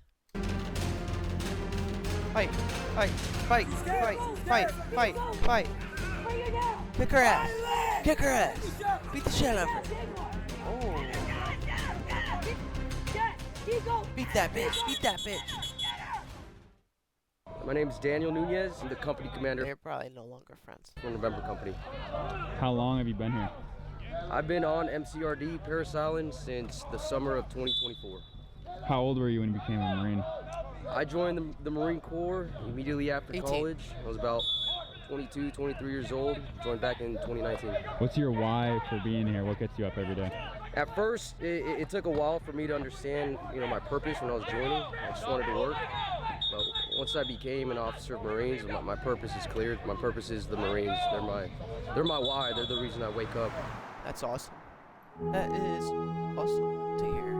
Fight, fight, fight, fight, fight, fight, fight. Kick her ass. Kick her ass. Beat the shit out of her. Oh. Beat that bitch. Beat that bitch. My name is Daniel Nunez. I'm the company commander. They're probably no longer friends. From November Company. How long have you been here? I've been on MCRD Parris Island since the summer of 2024. How old were you when you became a Marine? I joined the Marine Corps immediately after college. I was about 22, 23 years old. Joined back in 2019. What's your why for being here? What gets you up every day? At first, it took a while for me to understand, my purpose when I was joining. I just wanted to work. But once I became an officer of Marines, my purpose is clear. My purpose is the Marines. They're my why. They're the reason I wake up. That's awesome. That is awesome to hear.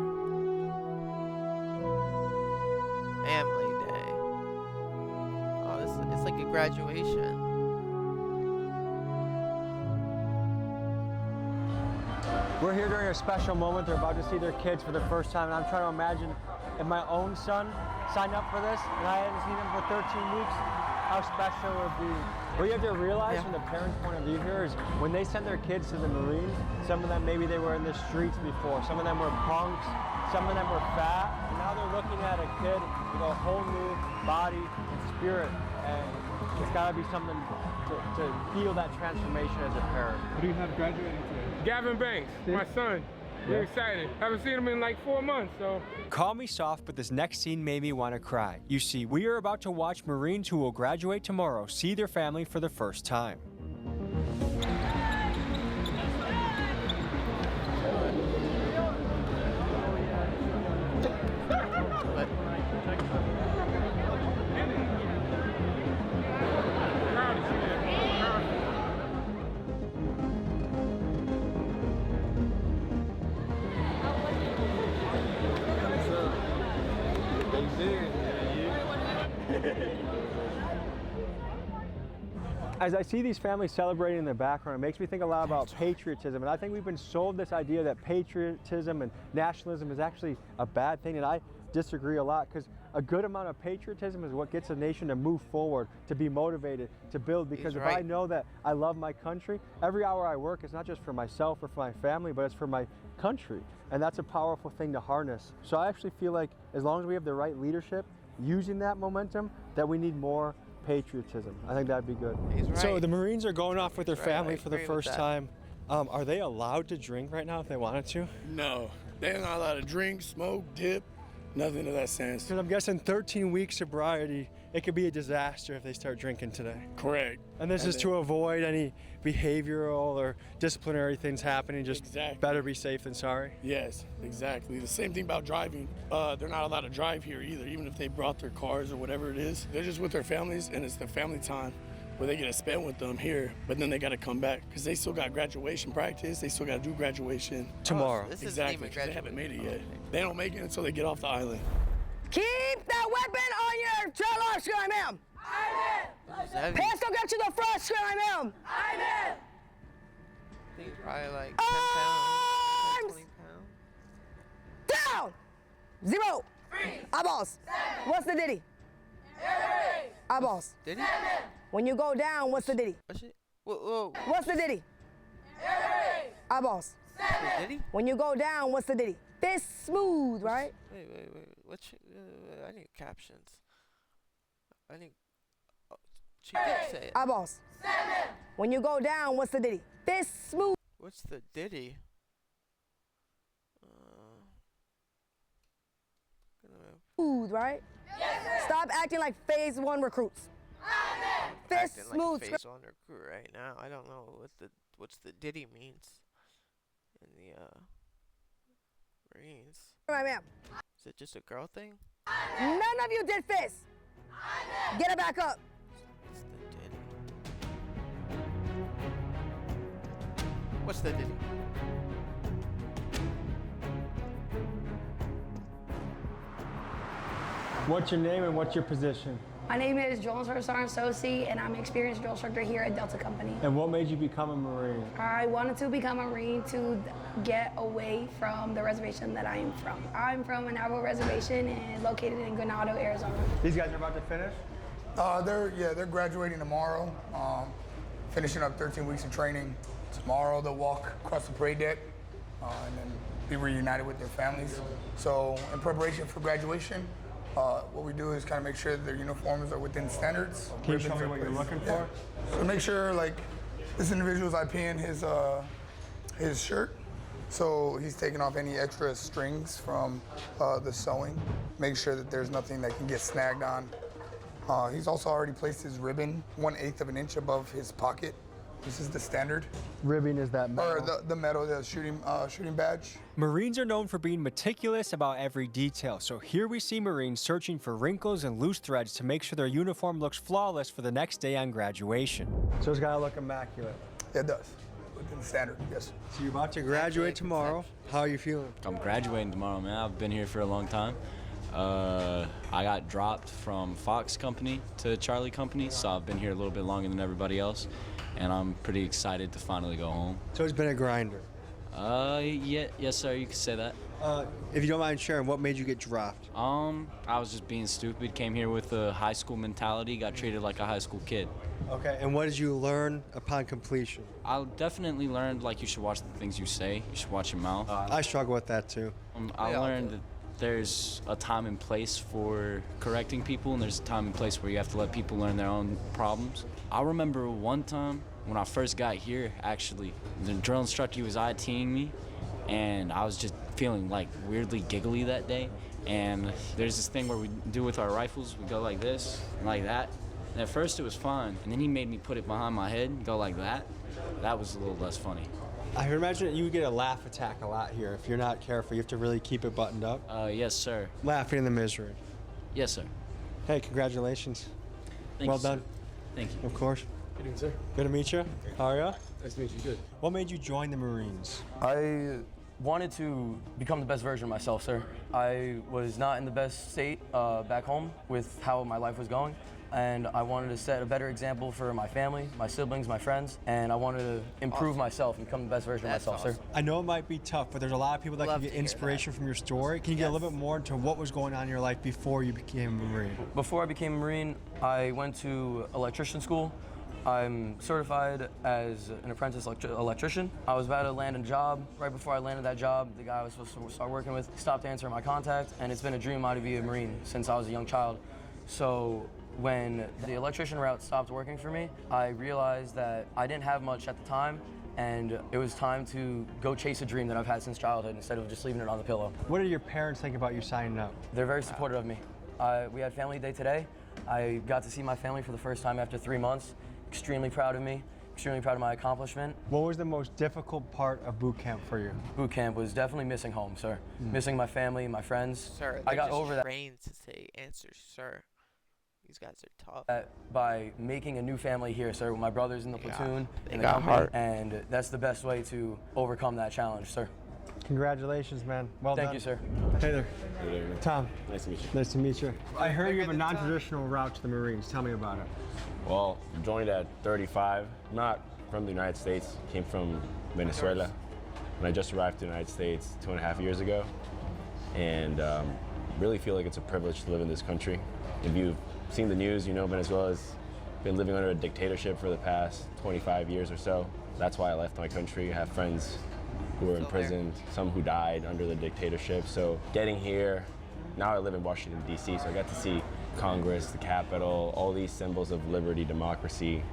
Family Day. Oh, it's like a graduation. We're here during a special moment. They're about to see their kids for the first time, and I'm trying to imagine if my own son signed up for this and I hadn't seen him for 13 weeks, how special it would be. What you have to realize from the parents' point of view here is when they send their kids to the Marines, some of them maybe they were in the streets before, some of them were punks, some of them were fat, and now they're looking at a kid with a whole new body and spirit, and it's got to be something to feel that transformation as a parent. What do you have graduating today? Gavin Banks, my son. We're excited. Haven't seen him in like 4 months, so. Call me soft, but this next scene made me want to cry. You see, we are about to watch Marines who will graduate tomorrow see their family for the first time. As I see these families celebrating in the background, it makes me think a lot about patriotism. And I think we've been sold this idea that patriotism and nationalism is actually a bad thing. And I disagree a lot, because a good amount of patriotism is what gets a nation to move forward, to be motivated, to build. Because if I know that I love my country, every hour I work is not just for myself or for my family, but it's for my country. And that's a powerful thing to harness. So I actually feel like as long as we have the right leadership using that momentum, that we need more patriotism. I think that'd be good. So the Marines are going off with their family for the first time. Are they allowed to drink right now if they wanted to? No, they're not allowed to drink, smoke, dip, nothing of that sense. Because I'm guessing 13 weeks sobriety, it could be a disaster if they start drinking today. Correct. And this is to avoid any behavioral or disciplinary things happening. Just better be safe than sorry. Yes, exactly. The same thing about driving. They're not allowed to drive here either, even if they brought their cars or whatever it is. They're just with their families, and it's their family time where they get to spend with them here, but then they got to come back because they still got graduation practice. They still got to do graduation tomorrow. Exactly, because they haven't made it yet. They don't make it until they get off the island. Keep that weapon on your trailer, Sky Ma'am. Pistol get to the front, Sky Ma'am. I think probably like 10 pounds, 20 pounds. Down. 0. Eyeballs. What's the ditty? Eyeballs. Diddy? When you go down, what's the ditty? Whoa. What's the ditty? Eyeballs. Diddy? When you go down, what's the ditty? Fist smooth, right? Wait. I need captions. I need. Oh, she did say it. Eyeballs. When you go down, what's the ditty? Fist smooth. What's the ditty? Smooth, right? Yes, stop acting like phase 1 recruits. Fist smooth. Like phase 1 recruit right now. I don't know what's the ditty means in the Marines. Right, ma'am. Is it just a girl thing? None of you did fist. Get it back up. What's the ditty? What's your name and what's your position? My name is Joel Sarsan Sosi, and I'm an experienced drill instructor here at Delta Company. And what made you become a Marine? I wanted to become a Marine to get away from the reservation that I am from. I'm from a Navajo reservation and located in Ganado, Arizona. These guys are about to finish? They're graduating tomorrow, finishing up 13 weeks of training. Tomorrow they'll walk across the parade deck and then be reunited with their families. So in preparation for graduation, what we do is kind of make sure that their uniforms are within standards. Can you show me what you're looking for? So make sure, like, this individual's IPing his shirt. So he's taking off any extra strings from the sewing. Make sure that there's nothing that can get snagged on. He's also already placed his ribbon 1/8 of an inch above his pocket. This is the standard. Ribbon is that metal? Or the metal, the shooting badge. Marines are known for being meticulous about every detail, so here we see Marines searching for wrinkles and loose threads to make sure their uniform looks flawless for the next day on graduation. So it's gotta look immaculate. It does, within standard, yes. So you're about to graduate tomorrow. How are you feeling? I'm graduating tomorrow, man. I've been here for a long time. I got dropped from Fox Company to Charlie Company, so I've been here a little bit longer than everybody else. And I'm pretty excited to finally go home. So it's been a grinder? Yes, sir, you could say that. If you don't mind sharing, what made you get dropped? I was just being stupid, came here with a high school mentality, got treated like a high school kid. Okay, and what did you learn upon completion? I definitely learned, like, you should watch the things you say, you should watch your mouth. I struggle with that too. I learned that there's a time and place for correcting people, and there's a time and place where you have to let people learn their own problems. I remember one time when I first got here, actually, the drill instructor was ITing me, and I was just feeling like weirdly giggly that day. And there's this thing where we do with our rifles, we go like this and like that. And at first it was fine, and then he made me put it behind my head and go like that. That was a little less funny. I can imagine that you get a laugh attack a lot here. If you're not careful, you have to really keep it buttoned up. Yes, sir. Laughing in the misery. Yes, sir. Hey, congratulations. Thank well you, done. Sir. Thank you. Of course. How you doing, sir? Good to meet you. How are you? Nice to meet you. Good. What made you join the Marines? I wanted to become the best version of myself, sir. I was not in the best state back home with how my life was going, and I wanted to set a better example for my family, my siblings, my friends, and I wanted to improve myself and become the best version of myself, sir. I know it might be tough, but there's a lot of people that can get inspiration from your story. Can you get a little bit more into what was going on in your life before you became a Marine? Before I became a Marine, I went to electrician school. I'm certified as an apprentice electrician. I was about to land a job. Right before I landed that job, the guy I was supposed to start working with stopped answering my contact, and it's been a dream of mine to be a Marine since I was a young child. So when the electrician route stopped working for me, I realized that I didn't have much at the time, and it was time to go chase a dream that I've had since childhood instead of just leaving it on the pillow. What did your parents think about you signing up? They're very supportive of me. We had family day today. I got to see my family for the first time after 3 months. Extremely proud of me, extremely proud of my accomplishment. What was the most difficult part of boot camp for you? Boot camp was definitely missing home, sir. Missing my family, my friends. Sir, I got over that. Trained to say answers, sir. These guys are tough. By making a new family here, sir, with my brothers in the platoon. They got heart. And that's the best way to overcome that challenge, sir. Congratulations, man. Well done. Thank you, sir. Hey there. Good evening. Tom. Nice to meet you. Nice to meet you. I heard you have a non-traditional route to the Marines. Tell me about it. Well, joined at 35. Not from the United States. Came from Venezuela. And I just arrived to the United States 2.5 years ago. And really feel like it's a privilege to live in this country. If you've seen the news, you know Venezuela's been living under a dictatorship for the past 25 years or so. That's why I left my country. I have friends who were imprisoned, some who died under the dictatorship. So getting here, now I live in Washington, D.C., so I got to see Congress, the Capitol, all these symbols of liberty, democracy.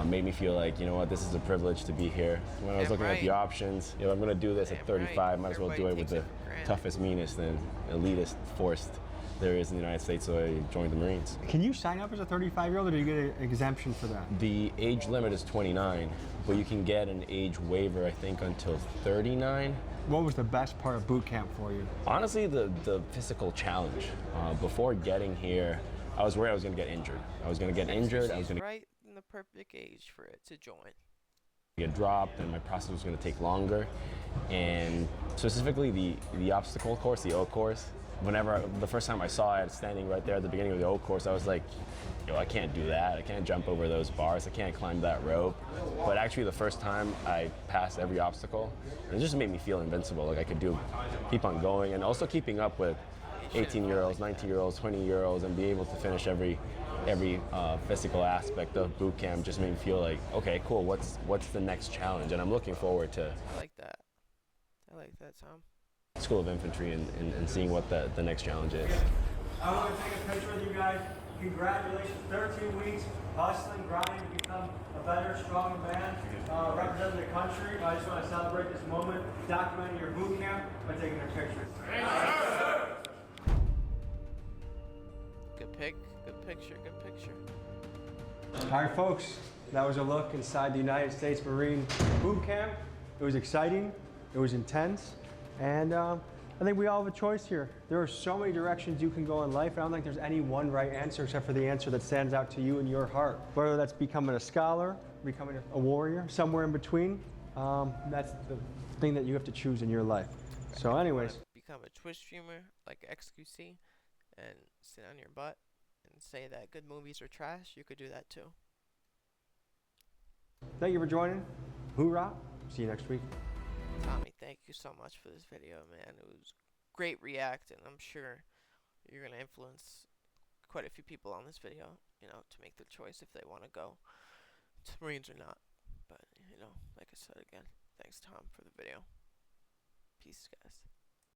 Made me feel like, you know what, this is a privilege to be here. When I was looking at the options, you know, I'm gonna do this at 35, might as well do it with the toughest, meanest, and elitist force there is in the United States, so I joined the Marines. Can you sign up as a 35-year-old, or do you get an exemption for that? The age limit is 29, but you can get an age waiver, I think, until 39. What was the best part of boot camp for you? Honestly, the physical challenge. Before getting here, I was worried I was going to get injured. I was going to get injured. I was going to right in the perfect age for it to join. Get dropped, and my process was going to take longer. And specifically the obstacle course, the O course. The first time I saw it standing right there at the beginning of the O course, I was like, yo, I can't do that. I can't jump over those bars. I can't climb that rope. But actually, the first time I passed every obstacle, it just made me feel invincible. Like I could keep on going, and also keeping up with 18-year-olds, 19-year-olds, 20-year-olds, and be able to finish every physical aspect of boot camp just made me feel like, okay, cool. What's the next challenge? And I'm looking forward to. I like that. I like that, Tom. School of Infantry and seeing what the next challenge is. I want to take a picture with you guys. Congratulations, 13 weeks, hustling, grinding to become a better, stronger man, representing the country. I just want to celebrate this moment, documenting your boot camp by taking a picture. Good pick, good picture, good picture. All right, folks, that was a look inside the United States Marine boot camp. It was exciting, it was intense, and I think we all have a choice here. There are so many directions you can go in life. I don't think there's any one right answer except for the answer that stands out to you in your heart. Whether that's becoming a scholar, becoming a warrior, somewhere in between, that's the thing that you have to choose in your life. So anyways. Become a Twitch streamer like XQC and sit on your butt and say that good movies are trash, you could do that too. Thank you for joining. Hoorah. See you next week. Tommy, thank you so much for this video, man. It was great react, and I'm sure you're going to influence quite a few people on this video, you know, to make the choice if they want to go to Marines or not. But, you know, like I said again, thanks, Tom, for the video. Peace, guys.